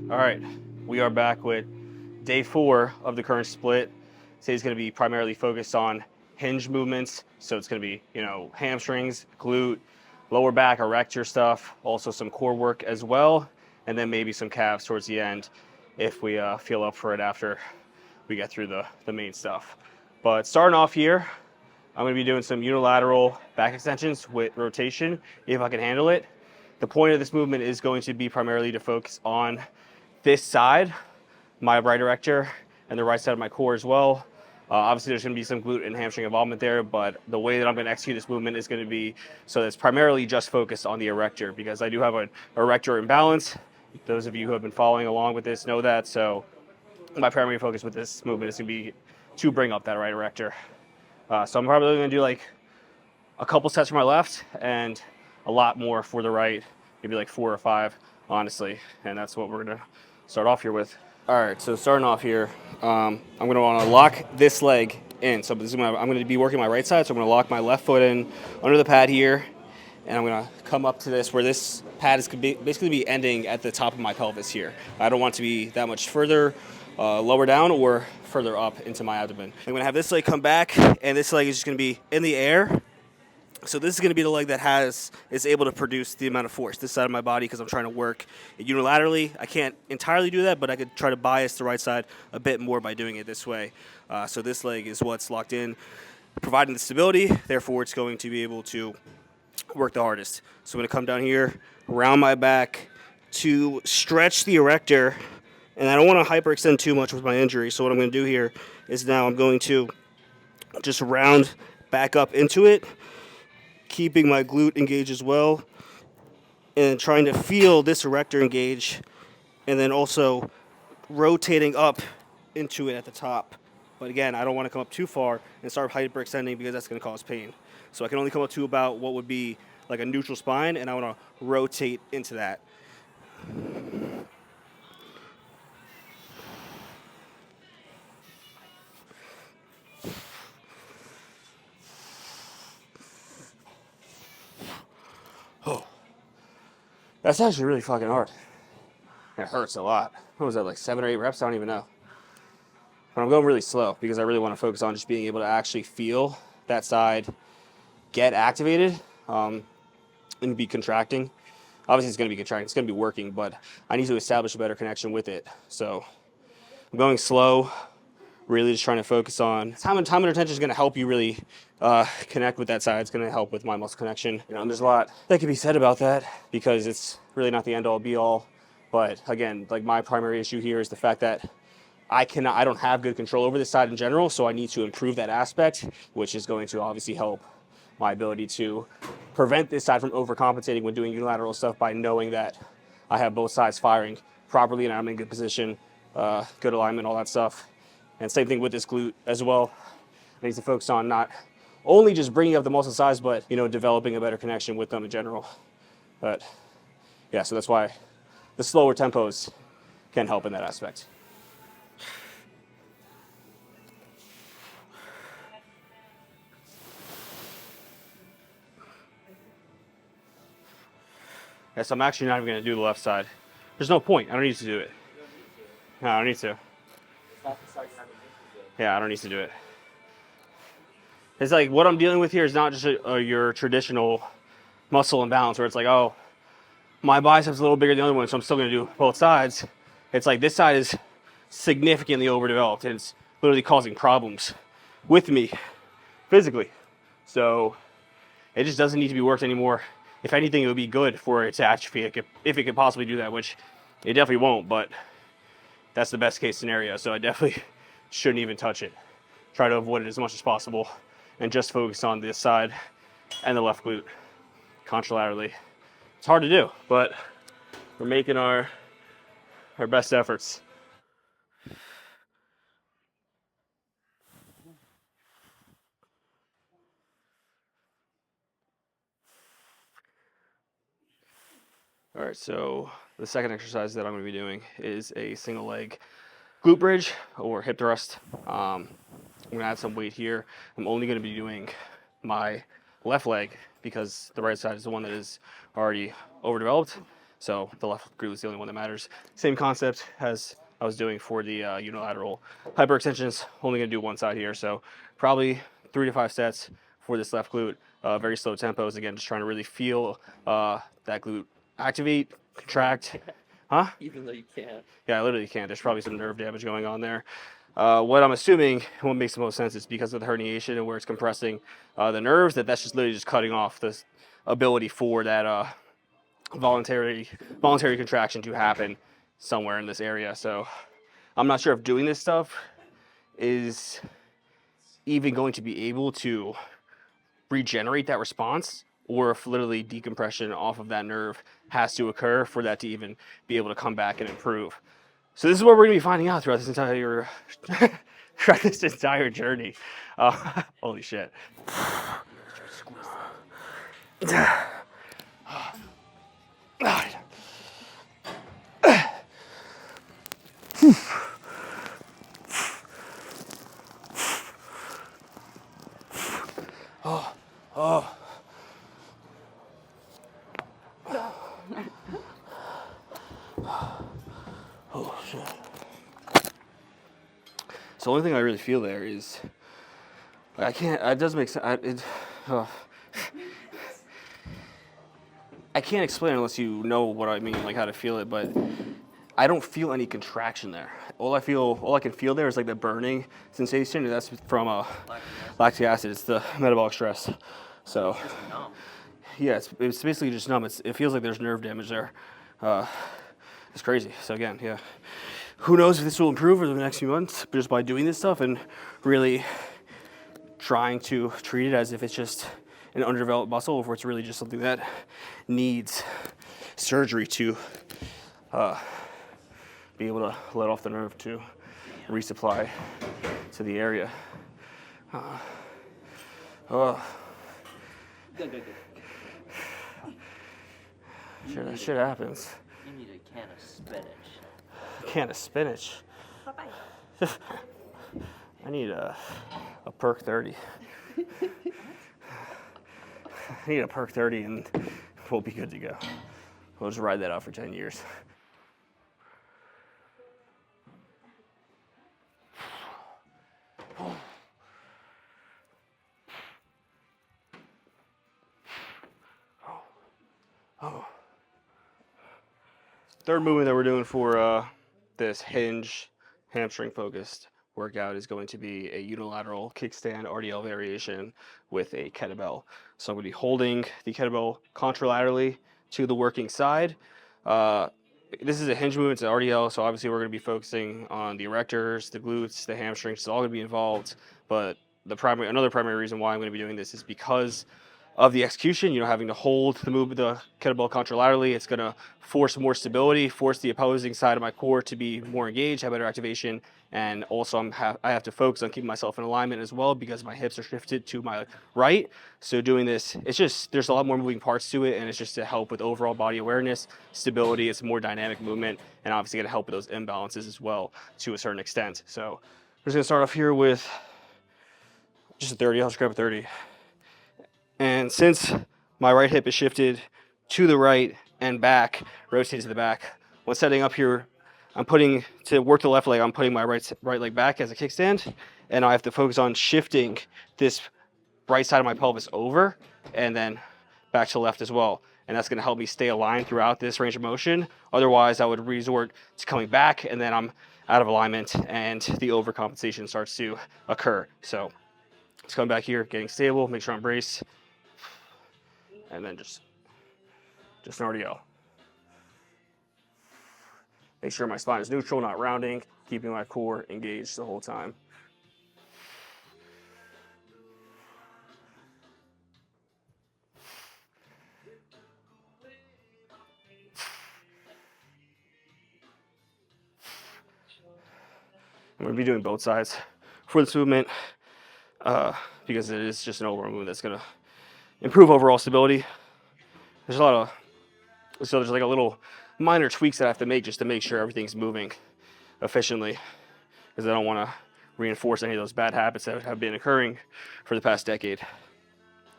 All right, we are back with day 4 of the current split. Today's going to be primarily focused on hinge movements. So it's going to be, hamstrings, glute, lower back, erector stuff, also some core work as well, and then maybe some calves towards the end if we feel up for it after we get through the main stuff. But starting off here, I'm going to be doing some unilateral back extensions with rotation if I can handle it. The point of this movement is going to be primarily to focus on this side, my right erector, and the right side of my core as well. Obviously, there's going to be some glute and hamstring involvement there, but the way that I'm going to execute this movement is going to be so that it's primarily just focused on the erector, because I do have an erector imbalance. Those of you who have been following along with this know that. So my primary focus with this movement is going to be to bring up that right erector. So I'm probably going to do like a couple sets for my left and a lot more for the right, maybe like 4 or 5, honestly. And that's what we're going to start off here with. All right, so starting off here, I'm going to want to lock this leg in. So this is I'm going to be working my right side, so I'm going to lock my left foot in under the pad here, and I'm going to come up to this where this pad is basically be ending at the top of my pelvis here. I don't want it to be that much further lower down or further up into my abdomen. I'm going to have this leg come back, and this leg is just going to be in the air. So this is going to be the leg that is able to produce the amount of force, this side of my body, because I'm trying to work it unilaterally. I can't entirely do that, but I could try to bias the right side a bit more by doing it this way. So this leg is what's locked in, providing the stability. Therefore, it's going to be able to work the hardest. So I'm going to come down here, around my back to stretch the erector. And I don't want to hyperextend too much with my injury. So what I'm going to do here is now I'm going to just round back up into it, keeping my glute engaged as well, and trying to feel this erector engage, and then also rotating up into it at the top. But again, I don't want to come up too far and start hyperextending because that's going to cause pain. So I can only come up to about what would be like a neutral spine, and I want to rotate into that. Oh, that's actually really fucking hard. It hurts a lot. What was that, like 7 or 8 reps? I don't even know. But I'm going really slow because I really want to focus on just being able to actually feel that side get activated and be contracting. Obviously, it's going to be contracting. It's going to be working, but I need to establish a better connection with it. So I'm going slow, really just trying to focus on time and attention is going to help you really connect with that side. It's going to help with my muscle connection. And there's a lot that can be said about that because it's really not the end all be all. But again, like my primary issue here is the fact that I don't have good control over this side in general, so I need to improve that aspect, which is going to obviously help my ability to prevent this side from overcompensating when doing unilateral stuff by knowing that I have both sides firing properly and I'm in good position, good alignment, all that stuff. And same thing with this glute as well. I need to focus on not only just bringing up the muscle size, but developing a better connection with them in general. But yeah, so that's why the slower tempos can help in that aspect. Yes, I'm actually not even going to do the left side. There's no point. I don't need to do it. No, I don't need to. Yeah, I don't need to do it. It's like what I'm dealing with here is not just your traditional muscle imbalance where it's like, oh, my bicep's a little bigger than the other one, so I'm still going to do both sides. It's like this side is significantly overdeveloped, and it's literally causing problems with me physically. So it just doesn't need to be worked anymore. If anything, it would be good for it to atrophy if it could possibly do that, which it definitely won't, but that's the best case scenario. So I definitely shouldn't even touch it. Try to avoid it as much as possible and just focus on this side and the left glute contralaterally. It's hard to do, but we're making our best efforts. All right, so the second exercise that I'm going to be doing is a single leg glute bridge or hip thrust. I'm going to add some weight here. I'm only going to be doing my left leg because the right side is the one that is already overdeveloped. So the left glute is the only one that matters. Same concept as I was doing for the unilateral hyperextensions. Only going to do one side here. So probably 3 to 5 sets for this left glute. Very slow tempos. Again, just trying to really feel that glute activate, contract. Huh? Even though you can't. Yeah, I literally can't. There's probably some nerve damage going on there. What I'm assuming, what makes the most sense is because of the herniation and where it's compressing the nerves, that's just literally just cutting off this ability for that voluntary contraction to happen somewhere in this area. So I'm not sure if doing this stuff is even going to be able to regenerate that response, or if literally decompression off of that nerve has to occur for that to even be able to come back and improve. So this is what we're going to be finding out throughout this entire journey. Holy shit. Oh. Oh shit. So the only thing I really feel there is I can't. It doesn't make sense. I can't explain unless you know what I mean, like how to feel it. But I don't feel any contraction there. All I can feel there is like the burning sensation, and that's from lactic acid. It's the metabolic stress. So It's just numb. yeah, it's basically just numb. It feels like there's nerve damage there. It's crazy. So again, yeah, who knows if this will improve over the next few months, but just by doing this stuff and really trying to treat it as if it's just an underdeveloped muscle, or if it's really just something that needs surgery to be able to let off the nerve to resupply to the area. Good. Sure, that shit happens. You need a can of spinach. A can of spinach. Bye-bye. I need a perk 30. I need a perk 30 and we'll be good to go. We'll just ride that out for 10 years. Oh. Third movement that we're doing for this Hinge hamstring focused workout is going to be a unilateral kickstand RDL variation with a kettlebell. So I'm going to be holding the kettlebell contralaterally to the working side. This is a hinge movement, it's an RDL, so obviously we're going to be focusing on the erectors, the glutes, the hamstrings. It's all going to be involved, but another primary reason why I'm going to be doing this is because of the execution, having to hold the kettlebell contralaterally. It's going to force more stability, force the opposing side of my core to be more engaged, have better activation, and also I have to focus on keeping myself in alignment as well because my hips are shifted to my right. So doing this, there's a lot more moving parts to it, and it's just to help with overall body awareness, stability. It's a more dynamic movement, and obviously going to help with those imbalances as well to a certain extent. So we're just going to start off here with just a 30. I'll just grab a 30. And since my right hip is shifted to the right and back, rotated to the back, when setting up here, to work the left leg, I'm putting my right leg back as a kickstand, and I have to focus on shifting this right side of my pelvis over and then back to the left as well. And that's going to help me stay aligned throughout this range of motion. Otherwise, I would resort to coming back, and then I'm out of alignment, and the overcompensation starts to occur. So it's coming back here, getting stable, make sure I'm braced, and then just an RDL. Make sure my spine is neutral, not rounding, keeping my core engaged the whole time. I'm going to be doing both sides for this movement because it is just an overall movement that's going to improve overall stability. There's like a little minor tweaks that I have to make just to make sure everything's moving efficiently, because I don't want to reinforce any of those bad habits that have been occurring for the past decade.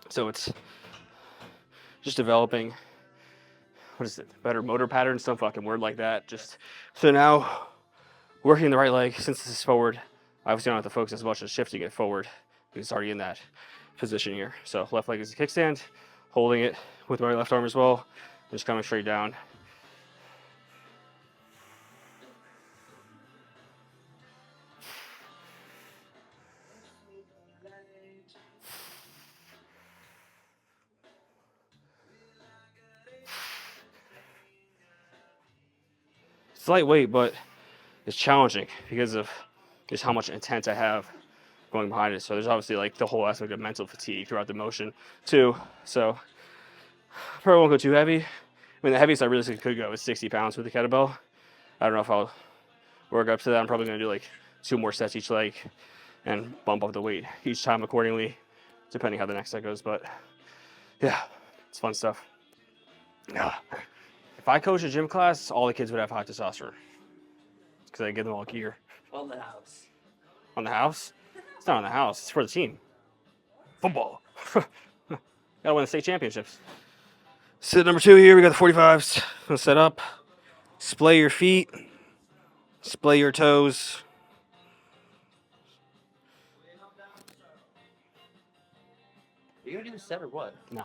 So it's just developing what is it? Better motor pattern, some fucking word like that. Just so now working the right leg, since this is forward, I obviously don't have to focus as much on shifting it forward because it's already in that position here. So left leg is a kickstand, holding it with my left arm as well, just coming straight down. It's lightweight, but it's challenging because of just how much intent I have going behind it. So there's obviously like the whole aspect of mental fatigue throughout the motion too. So probably won't go too heavy. I mean, the heaviest I really could go is 60 pounds with the kettlebell. I don't know if I'll work up to that. I'm probably gonna do like 2 more sets each leg and bump up the weight each time accordingly, depending how the next set goes. But yeah, it's fun stuff. Yeah. If I coach a gym class, all the kids would have high testosterone because I give them all gear. On the house. On the house? It's not on the house. It's for the team. Football. Gotta win the state championships. Sit number 2 here. We got the 45s. Gonna set up. Splay your feet. Splay your toes. Are you gonna do the set or what? No.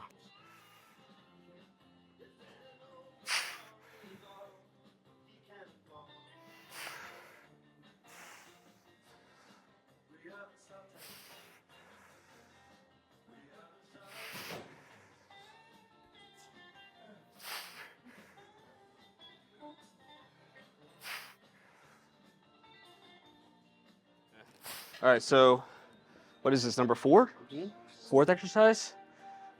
All right, so what is this, number 4? Mm-hmm. Fourth exercise?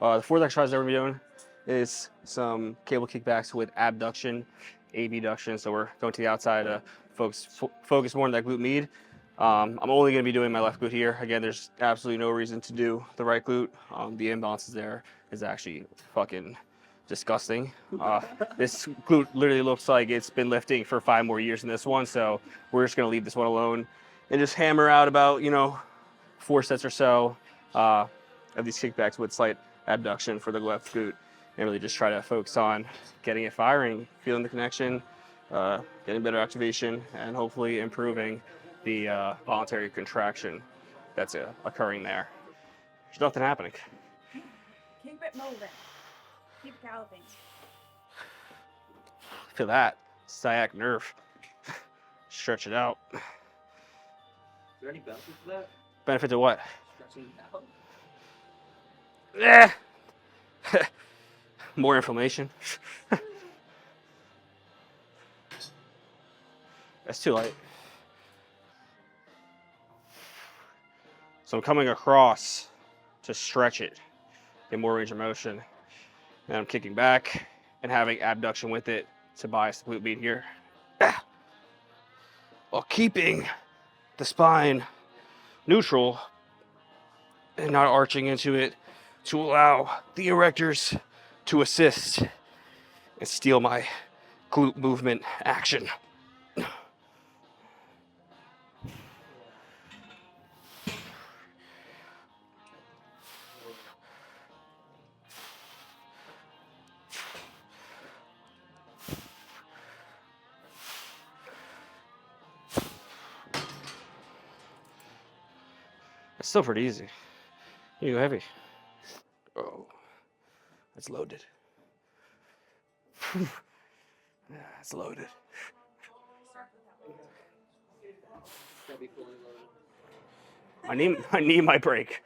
The fourth exercise that we're gonna be doing is some cable kickbacks with abduction, abduction. So we're going to the outside to focus more on that glute med. I'm only gonna be doing my left glute here. Again, there's absolutely no reason to do the right glute. The imbalances there is actually fucking disgusting. This glute literally looks like it's been lifting for 5 more years than this one. So we're just gonna leave this one alone and just hammer out about, 4 sets or so of these kickbacks with slight abduction for the left glute, and really just try to focus on getting it firing, feeling the connection, getting better activation, and hopefully improving the voluntary contraction that's occurring there. There's nothing happening. Keep it moving. Keep galloping. Feel that sciatic nerve. Stretch it out. Is there any benefit to that? Benefit to what? Stretching it out? Eh. More inflammation. That's too light. So I'm coming across to stretch it, get more range of motion. And I'm kicking back and having abduction with it to bias the glute med here. While keeping the spine neutral and not arching into it to allow the erectors to assist and steal my glute movement action. It's still pretty easy. You go heavy. Oh, that's loaded. That's loaded. Gotta be fully loaded. I need my break.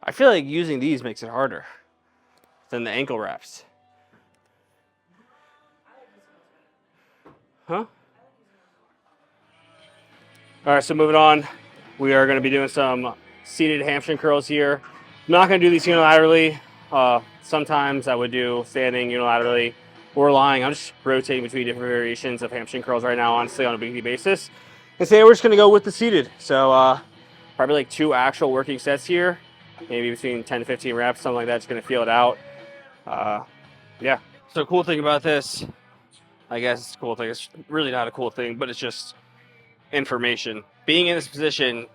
I feel like using these makes it harder than the ankle wraps. Huh? All right, so moving on, we are going to be doing some seated hamstring curls here. I'm not going to do these unilaterally. Sometimes I would do standing unilaterally or lying. I'm just rotating between different variations of hamstring curls right now, honestly, on a weekly basis. And today we're just going to go with the seated. So probably like 2 actual working sets here, maybe between 10 to 15 reps, something like that. Just going to feel it out. Yeah. So cool thing about this, I guess it's a cool thing. It's really not a cool thing, but it's just information. Being in this position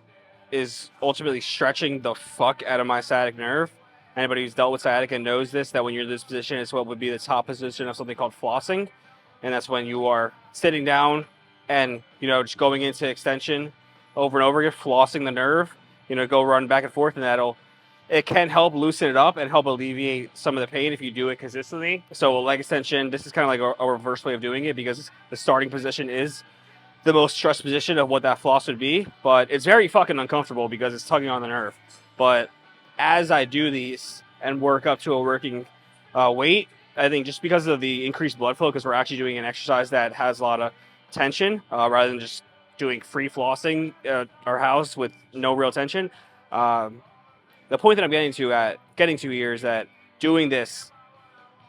is ultimately stretching the fuck out of my sciatic nerve. Anybody who's dealt with sciatica knows this, that when you're in this position, it's what would be the top position of something called flossing. And that's when you are sitting down and, just going into extension over and over again, flossing the nerve, go run back and forth, and it can help loosen it up and help alleviate some of the pain if you do it consistently. So leg extension, this is kind of like a reverse way of doing it, because the starting position is the most stressed position of what that floss would be, but it's very fucking uncomfortable because it's tugging on the nerve. But as I do these and work up to a working weight, I think just because of the increased blood flow, because we're actually doing an exercise that has a lot of tension rather than just doing free flossing at our house with no real tension. The point that I'm getting to here is that doing this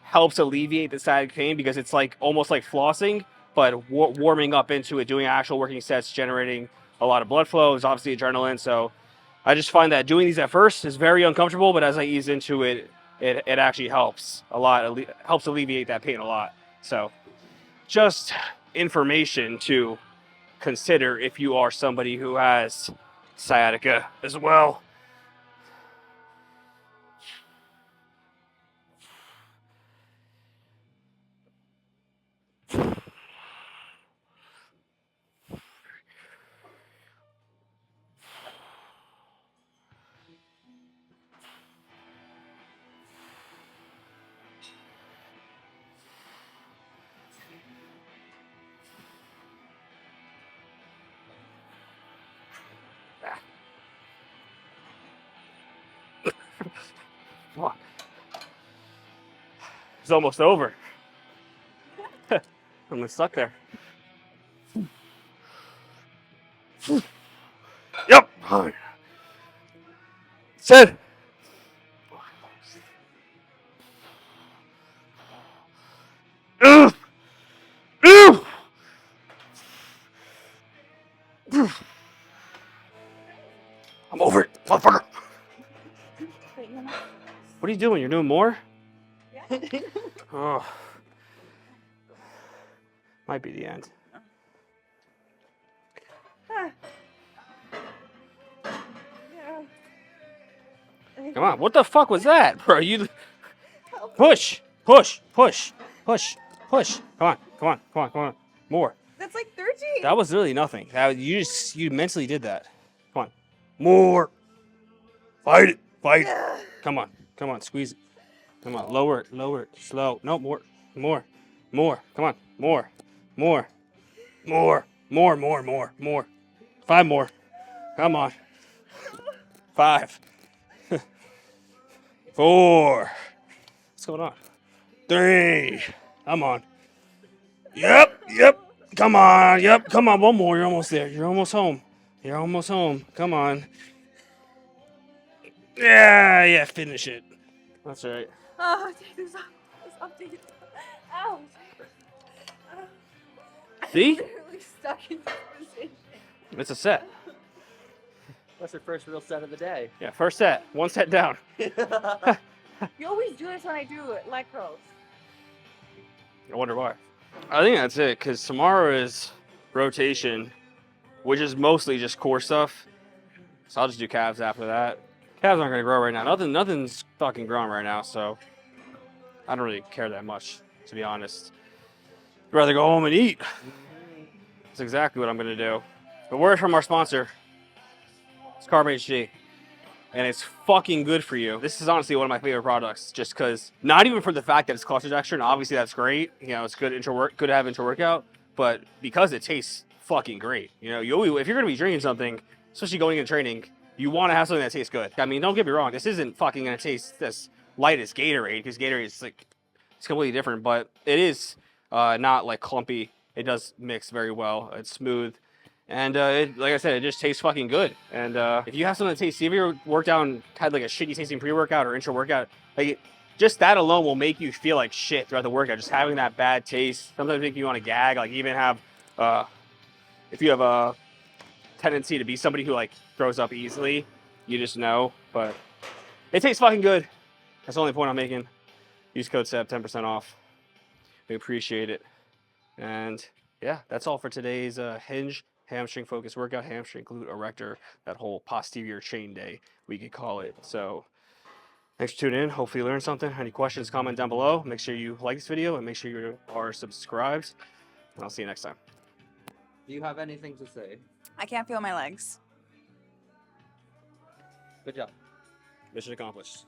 helps alleviate the sciatic pain, because it's like almost like flossing, but warming up into it, doing actual working sets, generating a lot of blood flow, is obviously adrenaline. So I just find that doing these at first is very uncomfortable, but as I ease into it, it actually helps a lot. It helps alleviate that pain a lot. So just information to consider if you are somebody who has sciatica as well. Fuck. It's almost over. I'm stuck there. Yep. Said. I'm over it, motherfucker. What are you doing? You're doing more? Yeah. Oh. Might be the end. Come on. What the fuck was that, bro? You push. Come on. More. That's like 13. That was really nothing. You mentally did that. Come on. More. Fight it. Come on. Squeeze it. Come on. Lower it. Slow. No, more. Come on. More. 5 more. Come on. 5. 4. What's going on? 3. Come on. Yep. Come on. Yep. Come on. One more. You're almost there. You're almost home. Come on. Yeah. Finish it. That's right. Oh, take this off. Take it off. Ouch. See? I'm literally stuck in this position. It's a set. That's your first real set of the day. Yeah, first set. 1 set down. You always do this when I do leg curls. I wonder why. I think that's it, because tomorrow is rotation, which is mostly just core stuff. So I'll just do calves after that. Calves aren't going to grow right now. Nothing's fucking growing right now, so I don't really care that much, to be honest. I'd rather go home and eat. That's exactly what I'm going to do. But word from our sponsor. It's Carb HG. And it's fucking good for you. This is honestly one of my favorite products, just because, not even for the fact that it's cluster dextrin, obviously that's great. It's good good to have intra-workout, but because it tastes fucking great. If you're going to be drinking something, especially going into training, you want to have something that tastes good. I mean, don't get me wrong, this isn't fucking going to taste as light as Gatorade, because Gatorade is it's completely different, but it is not like clumpy. It does mix very well. It's smooth. And like I said, it just tastes fucking good. And if you have something that tastes, if you worked out and had like a shitty tasting pre-workout or intra workout, like just that alone will make you feel like shit throughout the workout. Just having that bad taste sometimes make you want to gag. Like even have, if you have a tendency to be somebody who like throws up easily, you just know. But it tastes fucking good. That's the only point I'm making. Use code SEP, 10% off. We appreciate it. And yeah, that's all for today's Hinge hamstring focused workout, hamstring, glute, erector, that whole posterior chain day, we could call it. So thanks for tuning in. Hopefully you learned something. Any questions, comment down below. Make sure you like this video and make sure you are subscribed. And I'll see you next time. Do you have anything to say? I can't feel my legs. Good job. Mission accomplished.